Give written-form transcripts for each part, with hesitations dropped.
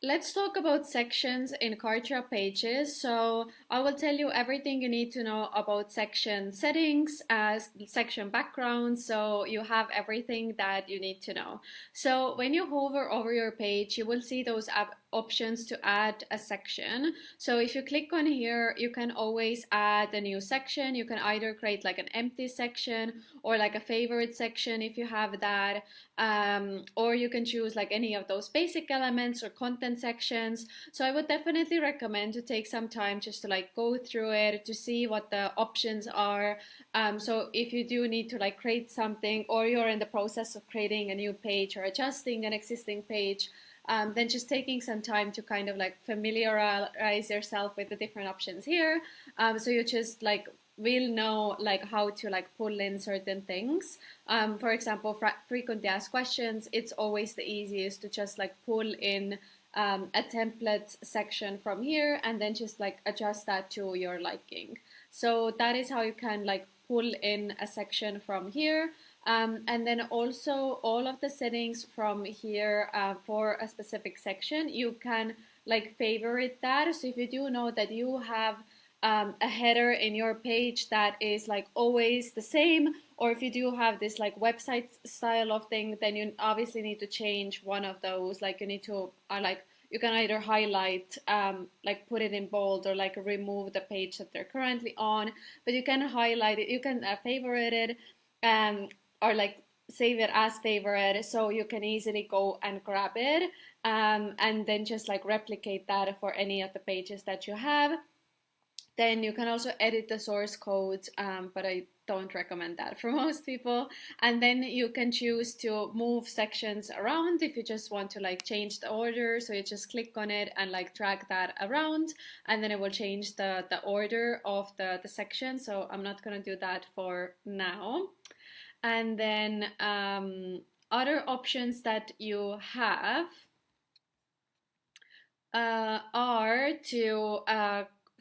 Let's talk about sections in Kartra Pages. So I will tell you everything you need to know about section settings, as section background, so you have everything that you need to know. So when you hover over your page, you will see those options to add a section. So if you click on here, you can always add a new section. You can either create like an empty section or like a favorite section if you have that, or you can choose like any of those basic elements or content sections. So I would definitely recommend to take some time just to like go through it to see what the options are. So if you do need to like create something, or you're in the process of creating a new page or adjusting an existing page, then just taking some time to kind of like familiarize yourself with the different options here. So you just like will know like how to like pull in certain things. For example, frequently asked questions, it's always the easiest to just like pull in a template section from here and then just like adjust that to your liking. So that is how you can like pull in a section from here. And then also all of the settings from here for a specific section, you can like favorite that. So if you do know that you have a header in your page that is like always the same, or if you do have this like website style of thing, then you obviously need to change one of those. Like you need to like you can either highlight, like put it in bold, or like remove the page that they're currently on, but you can highlight it, you can favorite it, um, or like save it as favorite, so you can easily go and grab it, and then just like replicate that for any of the pages that you have. Then you can also edit the source code, but I don't recommend that for most people. And then you can choose to move sections around if you just want to like change the order. So you just click on it and like drag that around, and then it will change the order of the section. So I'm not going to do that for now. And then other options that you have are to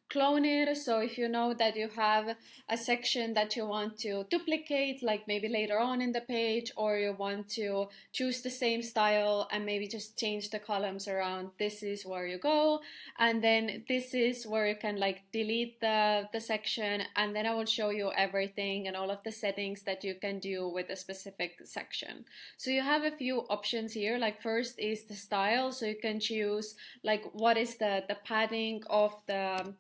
clone it. So if you know that you have a section that you want to duplicate, like maybe later on in the page, or you want to choose the same style and maybe just change the columns around, this is where you go. And then this is where you can like delete the section, and then I will show you everything and all of the settings that you can do with a specific section. So you have a few options here. Like first is the style, so you can choose like what is the padding of the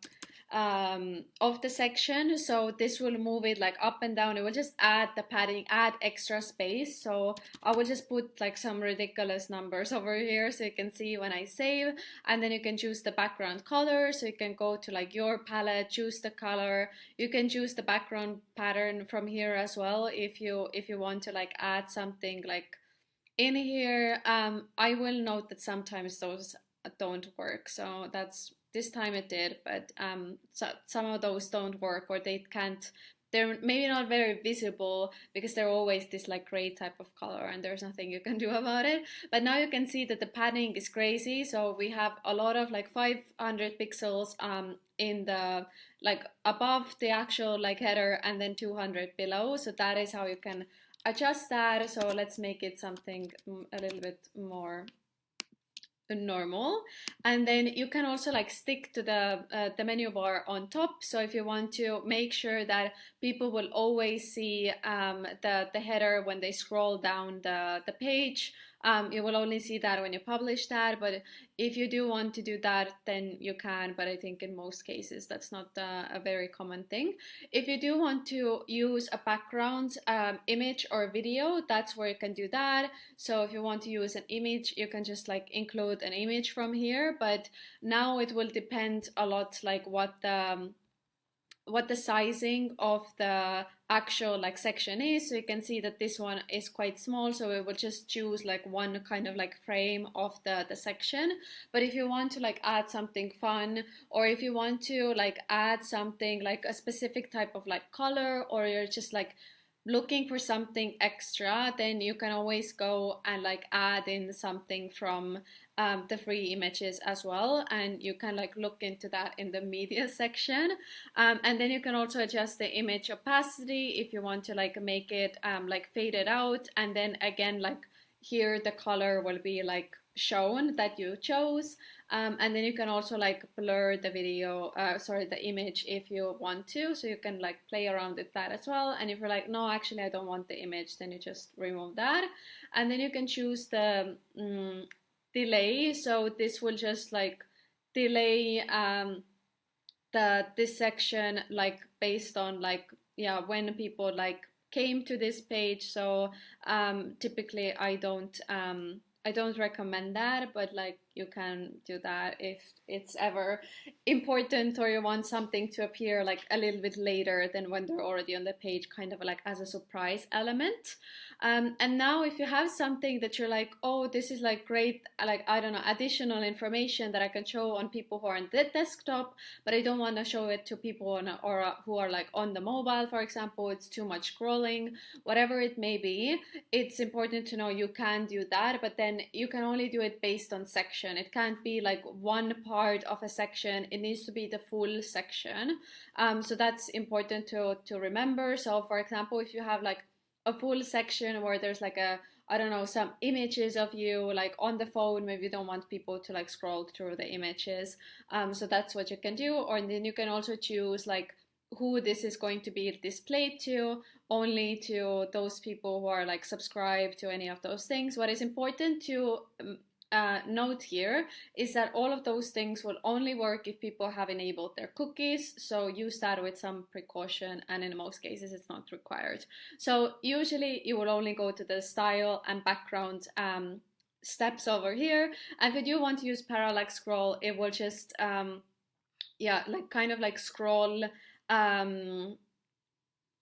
section. So this will move it like up and down. It will just add the padding, add extra space. So I will just put like some ridiculous numbers over here so you can see when I save. And then you can choose the background color. So you can go to like your palette, choose the color. You can choose the background pattern from here as well if you want to like add something like in here. I will note that sometimes those don't work, so that's this time it did, but so some of those don't work, or they can't, they're maybe not very visible because they're always this like gray type of color and there's nothing you can do about it. But now you can see that the padding is crazy, so we have a lot of like 500 pixels in the like above the actual like header, and then 200 below. So that is how you can adjust that. So let's make it something a little bit more normal. And then you can also like stick to the menu bar on top. So if you want to make sure that people will always see the header when they scroll down the page, you will only see that when you publish that. But if you do want to do that, then you can, but I think in most cases that's not a very common thing. If you do want to use a background image or video, that's where you can do that. So if you want to use an image, you can just like include an image from here, but now it will depend a lot like what the sizing of the actual like section is. So you can see that this one is quite small, so we will just choose like one kind of like frame of the section. But if you want to like add something fun, or if you want to like add something like a specific type of like color, or you're just like looking for something extra, then you can always go and like add in something from the free images as well, and you can like look into that in the media section. And then you can also adjust the image opacity if you want to like make it like faded out, and then again like here the color will be like shown that you chose. And then you can also like blur the video, sorry, the image if you want to. So you can like play around with that as well. And if you're like, no, actually I don't want the image, then you just remove that. And then you can choose the delay. So this will just like delay this section like based on like, yeah, when people like came to this page. So typically I don't recommend that, but like you can do that if it's ever important or you want something to appear like a little bit later than when they're already on the page, kind of like as a surprise element. And now if you have something that you're like, oh, this is like great, like I don't know, additional information that I can show on people who are on the desktop, but I don't want to show it to people who are like on the mobile, for example, it's too much scrolling, whatever it may be, it's important to know you can do that, but then you can only do it based on section. It can't be like one part of a section, it needs to be the full section. So that's important to remember. So for example, if you have like a full section where there's like a, I don't know, some images of you like on the phone, maybe you don't want people to like scroll through the images, so that's what you can do. Or then you can also choose like who this is going to be displayed to, only to those people who are like subscribed to any of those things. What is important to note here is that all of those things will only work if people have enabled their cookies, so use that with some precaution, and in most cases it's not required. So usually you will only go to the style and background steps over here, and if you do want to use parallax scroll, it will just yeah, like kind of like scroll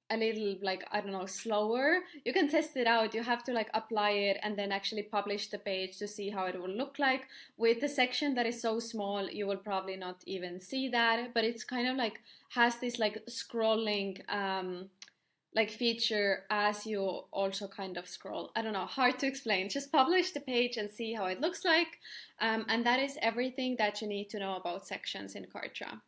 a little like, I don't know, slower. You can test it out, you have to like apply it and then actually publish the page to see how it will look like. With the section that is so small, you will probably not even see that, but it's kind of like has this like scrolling like feature as you also kind of scroll. I don't know, hard to explain. Just publish the page and see how it looks like. And that is everything that you need to know about sections in Kartra.